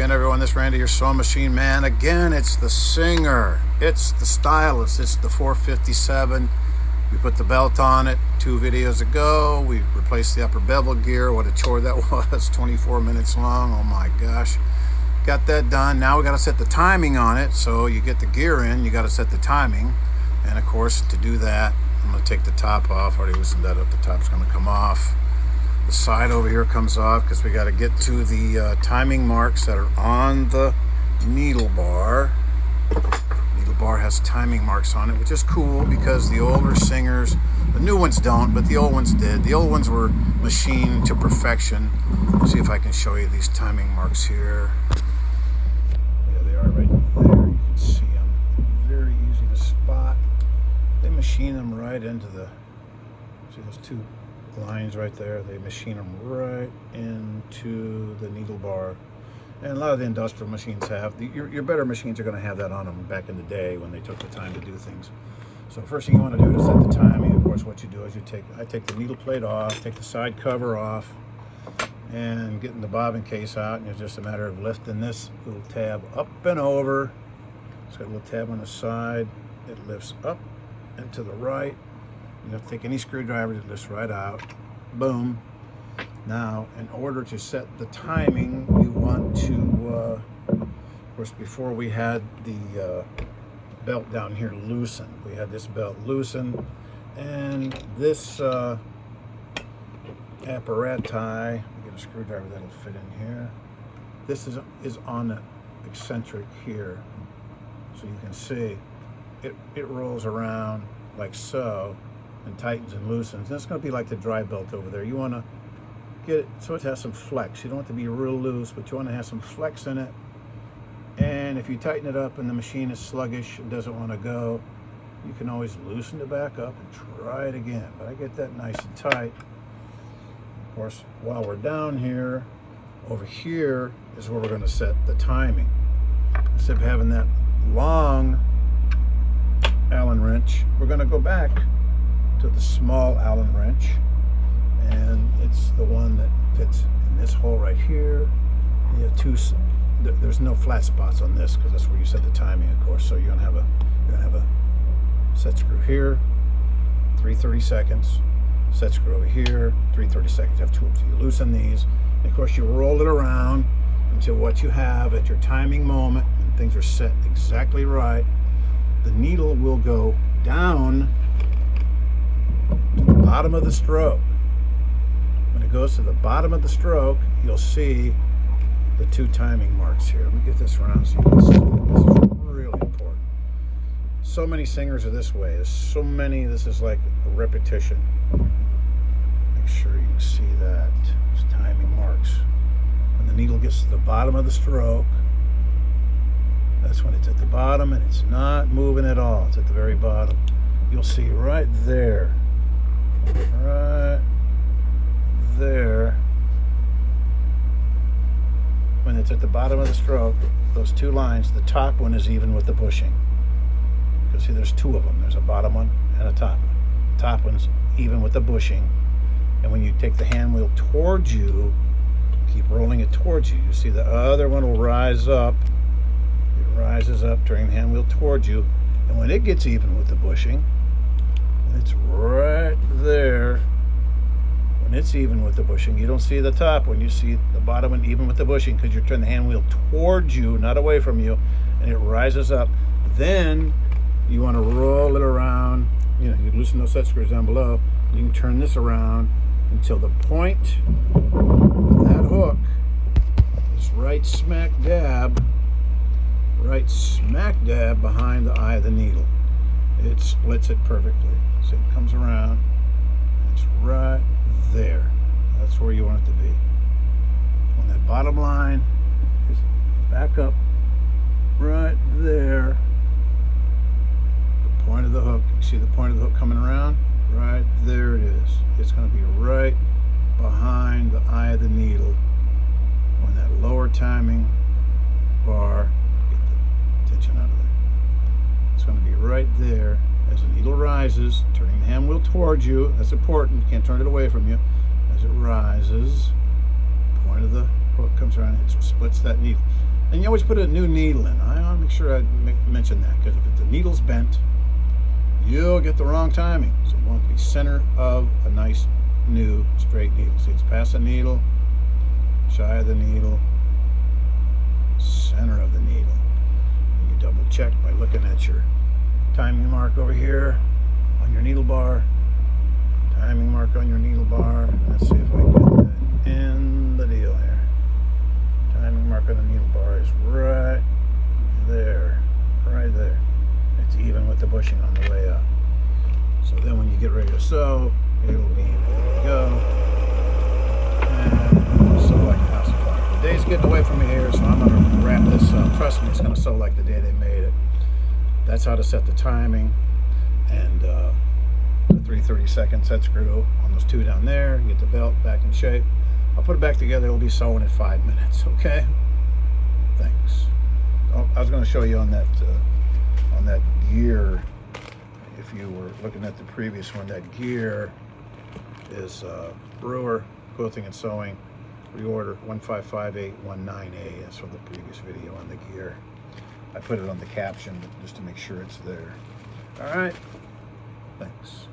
again, everyone. This is Randy, your sewing machine man. Again, it's the Singer. It's the Stylist. It's the 457. We put the belt on it 2 videos ago. We replaced the upper bevel gear. What a chore that was. 24 minutes long. Oh my gosh. Got that done. Now we got to set the timing on it. So you get the gear in, you got to set the timing. And of course, to do that, I'm going to take the top off. I already loosened that up. The top's going to come off. The side over here comes off because we got to get to the timing marks that are on the needle bar. Needle bar has timing marks on it, which is cool because the older Singers, the new ones don't, but the old ones did. The old ones were machined to perfection. Let's see if I can show you these timing marks here. There they are right there. You can see them. Very easy to spot. They machine them right into the, see those 2 lines right there, they machine them right into the needle bar. And a lot of the industrial machines have, your better machines are going to have that on them back in the day when they took the time to do things. So first thing you want to do to set the timing, of course, what you do is I take the needle plate off, take the side cover off, and getting the bobbin case out, and it's just a matter of lifting this little tab up and over. It's got a little tab on the side. It lifts up and to the right. You don't have to take any screwdriver, it lifts right out. Boom. Now, in order to set the timing, you want to, of course, before we had the belt down here loosened. We had this belt loosened, and this apparati, get a screwdriver that'll fit in here. This is on the eccentric here, so you can see it rolls around like so, and tightens and loosens. And it's going to be like the dry belt over there. You want to get it so it has some flex. You don't want it to be real loose, but you want to have some flex in it. And if you tighten it up and the machine is sluggish and doesn't want to go, you can always loosen it back up and try it again. But I get that nice and tight. Of course, while we're down here, over here is where we're going to set the timing. Instead of having that long Allen wrench, we're going to go back to the small Allen wrench, and it's the one that fits in this hole right here. You have there's no flat spots on this because that's where you set the timing, of course. So you're gonna have a set screw here, 3/30 seconds, set screw over here, 3/30 seconds. You have 2 of them. So you loosen these, and of course you roll it around until what you have at your timing moment, and things are set exactly right. The needle will go down to the bottom of the stroke. When it goes to the bottom of the stroke, you'll see the 2 timing marks here. Let me get this around so you can see. This is really important. So many Singers are this way. There's so many. This is like a repetition. Make sure you can see that. There's timing marks. When the needle gets to the bottom of the stroke, that's when it's at the bottom and it's not moving at all. It's at the very bottom. You'll see right there. Right there, when it's at the bottom of the stroke, those 2 lines, the top one is even with the bushing. Because see, there's 2 of them. There's a bottom one and a top one. The top one's even with the bushing. And when you take the hand wheel towards you, keep rolling it towards you, you see the other one will rise up. It rises up, turning the hand wheel towards you. And when it gets even with the bushing, it's right there. When it's even with the bushing, you don't see the top one, you see the bottom one even with the bushing because you're turning the hand wheel towards you, not away from you, and it rises up. Then you want to roll it around. You know, you loosen those set screws down below. You can turn this around until the point of that hook is right smack dab behind the eye of the needle. It splits it perfectly. So it comes around, it's right there. That's where you want it to be. When that bottom line is back up right there, the point of the hook, you see the point of the hook coming around? Right there it is. It's going to be right behind the eye of the needle. When that lower timing bar, get the tension out of there. It's going to be right there as the needle rises, turning the hand wheel towards you. That's important. You can't turn it away from you. As it rises, the point of the hook comes around, it splits that needle. And you always put a new needle in. I want to make sure I mention that, because if the needle's bent, you'll get the wrong timing. So you want to be center of a nice new straight needle. See, it's past the needle, shy of the needle, center of the needle. And you double check by looking at your timing mark over here on your needle bar. Timing mark on your needle bar. Let's see if I can get that in the deal here. Timing mark on the needle bar is right there. Right there. It's even with the bushing on the way up. So then when you get ready to sew, it'll be ready to go. And sew like a house of fire. The day's getting away from me here, so I'm going to wrap this up. Trust me, it's going to sew like the day they made it. That's how to set the timing. And the 3/32 set screw on those two down there. Get the belt back in shape. I'll put it back together. It'll be sewing in 5 minutes. Okay. Thanks. Oh, I was going to show you on that gear. If you were looking at the previous one, that gear is Brewer Quilting and Sewing reorder 1555819A. That's from the previous video on the gear. I put it on the caption just to make sure it's there. All right. Thanks.